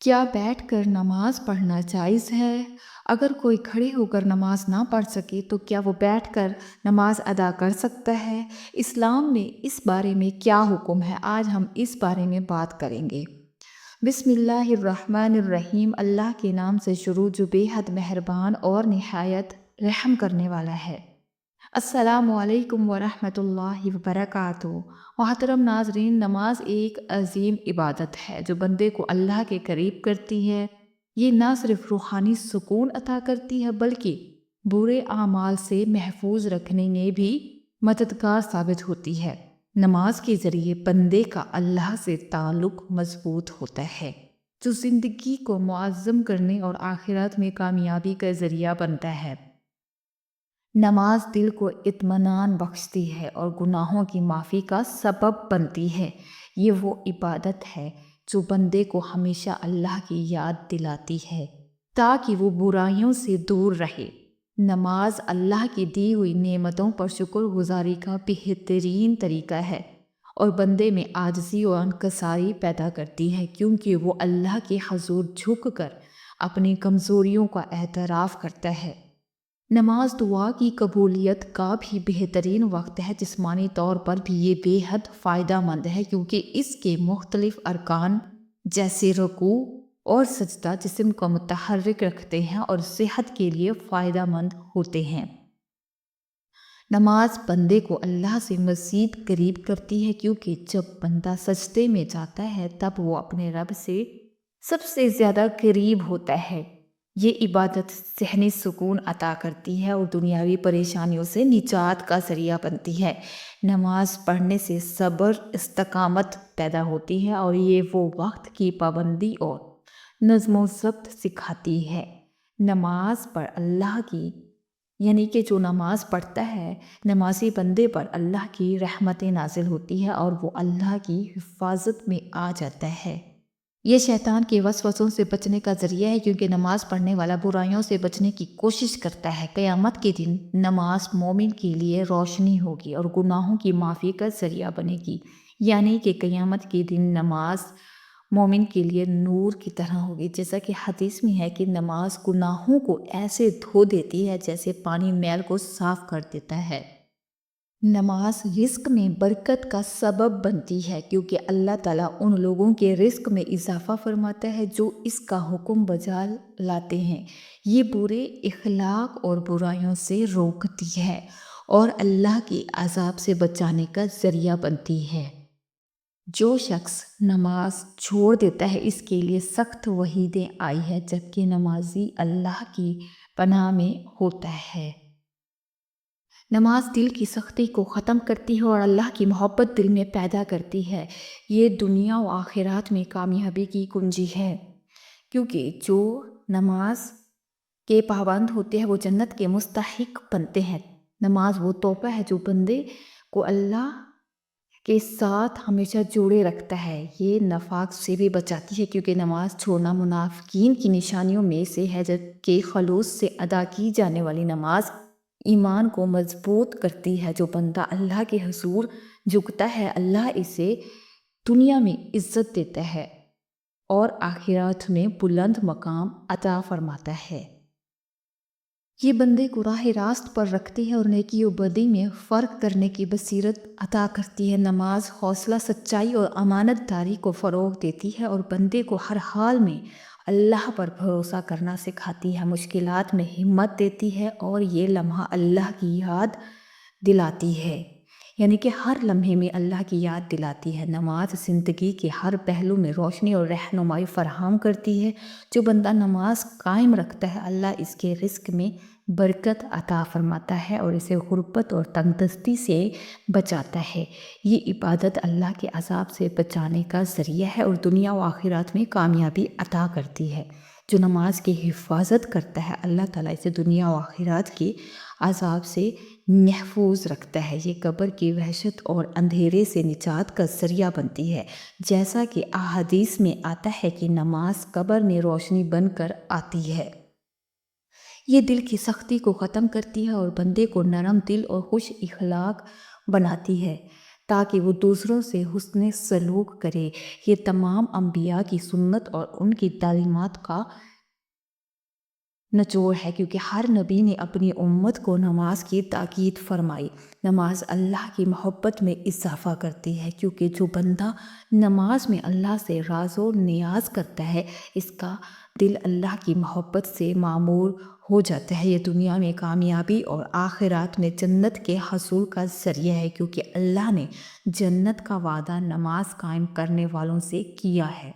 کیا بیٹھ کر نماز پڑھنا جائز ہے؟ اگر کوئی کھڑے ہو کر نماز نہ پڑھ سکے تو کیا وہ بیٹھ کر نماز ادا کر سکتا ہے؟ اسلام میں اس بارے میں کیا حکم ہے؟ آج ہم اس بارے میں بات کریں گے۔ بسم اللہ الرحمن الرحیم۔ اللہ کے نام سے شروع جو بے حد مہربان اور نہایت رحم کرنے والا ہے۔ السلام علیکم ورحمۃ اللہ وبرکاتہ۔ محترم ناظرین، نماز ایک عظیم عبادت ہے جو بندے کو اللہ کے قریب کرتی ہے۔ یہ نہ صرف روحانی سکون عطا کرتی ہے بلکہ برے اعمال سے محفوظ رکھنے میں بھی مددگار ثابت ہوتی ہے۔ نماز کے ذریعے بندے کا اللہ سے تعلق مضبوط ہوتا ہے، جو زندگی کو معظم کرنے اور آخرت میں کامیابی کا ذریعہ بنتا ہے۔ نماز دل کو اطمینان بخشتی ہے اور گناہوں کی معافی کا سبب بنتی ہے۔ یہ وہ عبادت ہے جو بندے کو ہمیشہ اللہ کی یاد دلاتی ہے تاکہ وہ برائیوں سے دور رہے۔ نماز اللہ کی دی ہوئی نعمتوں پر شکر گزاری کا بہترین طریقہ ہے اور بندے میں عاجزی اور انکساری پیدا کرتی ہے، کیونکہ وہ اللہ کے حضور جھک کر اپنی کمزوریوں کا اعتراف کرتا ہے۔ نماز دعا کی قبولیت کا بھی بہترین وقت ہے۔ جسمانی طور پر بھی یہ بے حد فائدہ مند ہے کیونکہ اس کے مختلف ارکان جیسے رکوع اور سجدہ جسم کو متحرک رکھتے ہیں اور صحت کے لیے فائدہ مند ہوتے ہیں۔ نماز بندے کو اللہ سے مزید قریب کرتی ہے کیونکہ جب بندہ سجدے میں جاتا ہے تب وہ اپنے رب سے سب سے زیادہ قریب ہوتا ہے۔ یہ عبادت ذہنی سکون عطا کرتی ہے اور دنیاوی پریشانیوں سے نجات کا ذریعہ بنتی ہے۔ نماز پڑھنے سے صبر، استقامت پیدا ہوتی ہے اور یہ وہ وقت کی پابندی اور نظم و ضبط سکھاتی ہے۔ نماز پر اللہ کی یعنی کہ جو نماز پڑھتا ہے، نمازی بندے پر اللہ کی رحمتیں نازل ہوتی ہے اور وہ اللہ کی حفاظت میں آ جاتا ہے۔ یہ شیطان کے وسوسوں سے بچنے کا ذریعہ ہے کیونکہ نماز پڑھنے والا برائیوں سے بچنے کی کوشش کرتا ہے۔ قیامت کے دن نماز مومن کے لیے روشنی ہوگی اور گناہوں کی معافی کا ذریعہ بنے گی، یعنی کہ قیامت کے دن نماز مومن کے لیے نور کی طرح ہوگی، جیسا کہ حدیث میں ہے کہ نماز گناہوں کو ایسے دھو دیتی ہے جیسے پانی میل کو صاف کر دیتا ہے۔ نماز رزق میں برکت کا سبب بنتی ہے کیونکہ اللہ تعالیٰ ان لوگوں کے رزق میں اضافہ فرماتا ہے جو اس کا حکم بجا لاتے ہیں۔ یہ برے اخلاق اور برائیوں سے روکتی ہے اور اللہ کے عذاب سے بچانے کا ذریعہ بنتی ہے۔ جو شخص نماز چھوڑ دیتا ہے اس کے لیے سخت وعیدیں آئی ہے، جبکہ نمازی اللہ کی پناہ میں ہوتا ہے۔ نماز دل کی سختی کو ختم کرتی ہے اور اللہ کی محبت دل میں پیدا کرتی ہے۔ یہ دنیا و آخرات میں کامیابی کی کنجی ہے، کیونکہ جو نماز کے پابند ہوتے ہیں وہ جنت کے مستحق بنتے ہیں۔ نماز وہ تحفہ ہے جو بندے کو اللہ کے ساتھ ہمیشہ جوڑے رکھتا ہے۔ یہ نفاق سے بھی بچاتی ہے کیونکہ نماز چھوڑنا منافقین کی نشانیوں میں سے ہے، جبکہ خلوص سے ادا کی جانے والی نماز ایمان کو مضبوط کرتی ہے۔ جو بندہ اللہ کے حضور جھکتا ہے، اللہ اسے دنیا میں عزت دیتا ہے اور آخرت میں بلند مقام عطا فرماتا ہے۔ یہ بندے کو راہ راست پر رکھتی ہے اور نیکی و بدی میں فرق کرنے کی بصیرت عطا کرتی ہے۔ نماز حوصلہ، سچائی اور امانت داری کو فروغ دیتی ہے اور بندے کو ہر حال میں اللہ پر بھروسہ کرنا سکھاتی ہے، مشکلات میں ہمت دیتی ہے اور یہ لمحہ اللہ کی یاد دلاتی ہے، یعنی کہ ہر لمحے میں اللہ کی یاد دلاتی ہے۔ نماز زندگی کے ہر پہلو میں روشنی اور رہنمائی فراہم کرتی ہے۔ جو بندہ نماز قائم رکھتا ہے، اللہ اس کے رزق میں برکت عطا فرماتا ہے اور اسے غربت اور تنگ دستی سے بچاتا ہے۔ یہ عبادت اللہ کے عذاب سے بچانے کا ذریعہ ہے اور دنیا و آخرات میں کامیابی عطا کرتی ہے۔ جو نماز کی حفاظت کرتا ہے، اللہ تعالیٰ اسے دنیا و آخرات کے عذاب سے محفوظ رکھتا ہے۔ یہ قبر کی وحشت اور اندھیرے سے نجات کا ذریعہ بنتی ہے، جیسا کہ احادیث میں آتا ہے کہ نماز قبر میں روشنی بن کر آتی ہے۔ یہ دل کی سختی کو ختم کرتی ہے اور بندے کو نرم دل اور خوش اخلاق بناتی ہے۔ تاکہ وہ دوسروں سے حسن سلوک کرے۔ یہ تمام انبیاء کی سنت اور ان کی تعلیمات کا نچوڑ ہے، کیونکہ ہر نبی نے اپنی امت کو نماز کی تاکید فرمائی۔ نماز اللہ کی محبت میں اضافہ کرتی ہے، کیونکہ جو بندہ نماز میں اللہ سے راز و نیاز کرتا ہے، اس کا دل اللہ کی محبت سے معمور ہو جاتا ہے۔ یہ دنیا میں کامیابی اور آخرات میں جنت کے حصول کا ذریعہ ہے، کیونکہ اللہ نے جنت کا وعدہ نماز قائم کرنے والوں سے کیا ہے۔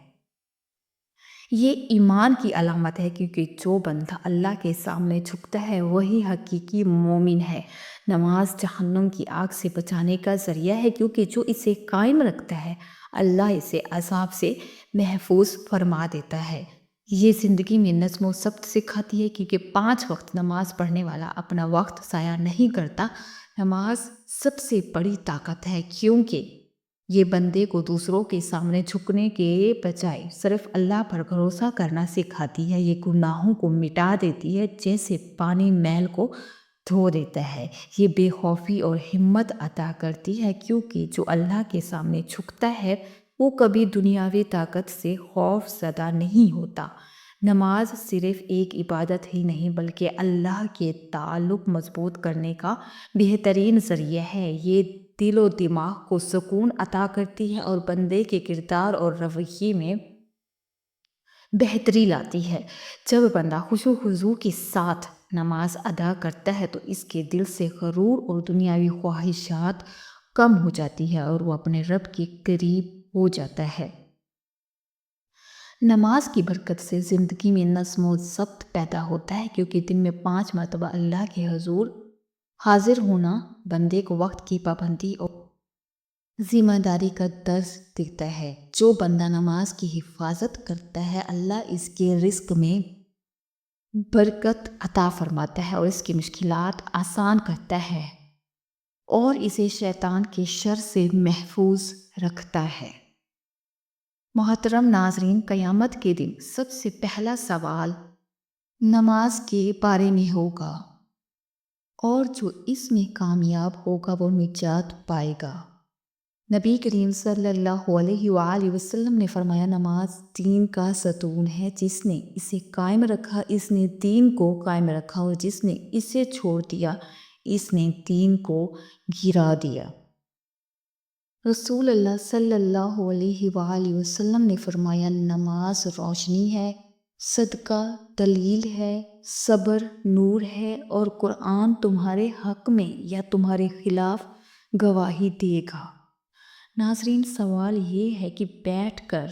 یہ ایمان کی علامت ہے، کیونکہ جو بندہ اللہ کے سامنے جھکتا ہے وہی حقیقی مومن ہے۔ نماز جہنم کی آگ سے بچانے کا ذریعہ ہے، کیونکہ جو اسے قائم رکھتا ہے اللہ اسے عذاب سے محفوظ فرما دیتا ہے۔ یہ زندگی میں نظم و ضبط سکھاتی ہے، کیونکہ 5 وقت نماز پڑھنے والا اپنا وقت ضائع نہیں کرتا۔ نماز سب سے بڑی طاقت ہے، کیونکہ یہ بندے کو دوسروں کے سامنے جھکنے کے بجائے صرف اللہ پر بھروسہ کرنا سکھاتی ہے۔ یہ گناہوں کو مٹا دیتی ہے، جیسے پانی میل کو دھو دیتا ہے۔ یہ بے خوفی اور ہمت عطا کرتی ہے، کیونکہ جو اللہ کے سامنے جھکتا ہے وہ کبھی دنیاوی طاقت سے خوف زدہ نہیں ہوتا۔ نماز صرف ایک عبادت ہی نہیں بلکہ اللہ کے تعلق مضبوط کرنے کا بہترین ذریعہ ہے۔ یہ دل و دماغ کو سکون عطا کرتی ہے اور بندے کے کردار اور رویے میں بہتری لاتی ہے۔ جب بندہ خشوع و خضوع کے ساتھ نماز ادا کرتا ہے تو اس کے دل سے غرور اور دنیاوی خواہشات کم ہو جاتی ہے اور وہ اپنے رب کے قریب ہو جاتا ہے۔ نماز کی برکت سے زندگی میں نظم و ضبط پیدا ہوتا ہے، کیونکہ دن میں 5 مرتبہ اللہ کے حضور حاضر ہونا بندے کو وقت کی پابندی اور ذمہ داری کا درس دیتا ہے۔ جو بندہ نماز کی حفاظت کرتا ہے اللہ اس کے رزق میں برکت عطا فرماتا ہے اور اس کی مشکلات آسان کرتا ہے اور اسے شیطان کے شر سے محفوظ رکھتا ہے۔ محترم ناظرین، قیامت کے دن سب سے پہلا سوال نماز کے بارے میں ہوگا، اور جو اس میں کامیاب ہوگا وہ نجات پائے گا۔ نبی کریم صلی اللہ علیہ وآلہ وسلم نے فرمایا، نماز دین کا ستون ہے، جس نے اسے قائم رکھا اس نے دین کو قائم رکھا، اور جس نے اسے چھوڑ دیا اس نے دین کو گرا دیا۔ رسول اللہ صلی اللہ علیہ وآلہ وسلم نے فرمایا، نماز روشنی ہے، صدقہ دلیل ہے، صبر نور ہے، اور قرآن تمہارے حق میں یا تمہارے خلاف گواہی دے گا۔ ناظرین، سوال یہ ہے کہ بیٹھ کر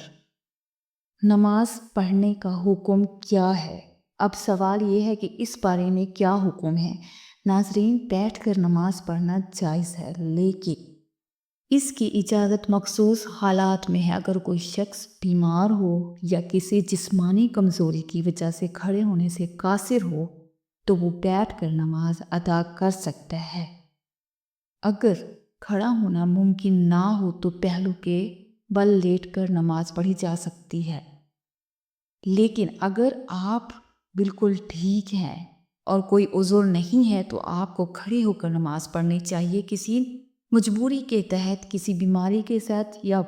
نماز پڑھنے کا حکم کیا ہے؟ اب سوال یہ ہے کہ اس بارے میں کیا حکم ہے؟ ناظرین، بیٹھ کر نماز پڑھنا جائز ہے، لیکن اس کی اجازت مخصوص حالات میں ہے۔ اگر کوئی شخص بیمار ہو یا کسی جسمانی کمزوری کی وجہ سے کھڑے ہونے سے قاصر ہو تو وہ بیٹھ کر نماز ادا کر سکتا ہے۔ اگر کھڑا ہونا ممکن نہ ہو تو پہلو کے بل لیٹ کر نماز پڑھی جا سکتی ہے، لیکن اگر آپ بالکل ٹھیک ہیں اور کوئی عذر نہیں ہے تو آپ کو کھڑے ہو کر نماز پڑھنی چاہیے۔ کسی مجبوری کے تحت، کسی بیماری کے ساتھ یا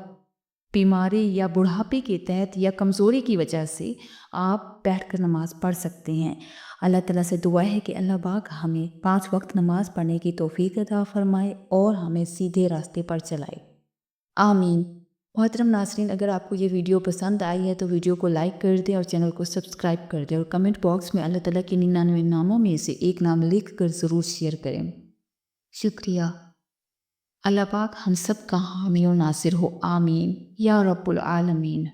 بیماری یا بڑھاپے کے تحت یا کمزوری کی وجہ سے آپ بیٹھ کر نماز پڑھ سکتے ہیں۔ اللہ تعالیٰ سے دعا ہے کہ اللہ پاک ہمیں 5 وقت نماز پڑھنے کی توفیق عطا فرمائے اور ہمیں سیدھے راستے پر چلائے، آمین۔ محترم ناظرین، اگر آپ کو یہ ویڈیو پسند آئی ہے تو ویڈیو کو لائک کر دیں اور چینل کو سبسکرائب کر دیں، اور کمنٹ باکس میں اللہ تعالیٰ کے 99 ناموں میں سے ایک نام لکھ کر ضرور شیئر کریں۔ شکریہ۔ اللہ پاک ہم سب کا حامی و ناصر ہو، آمین یا رب العالمین۔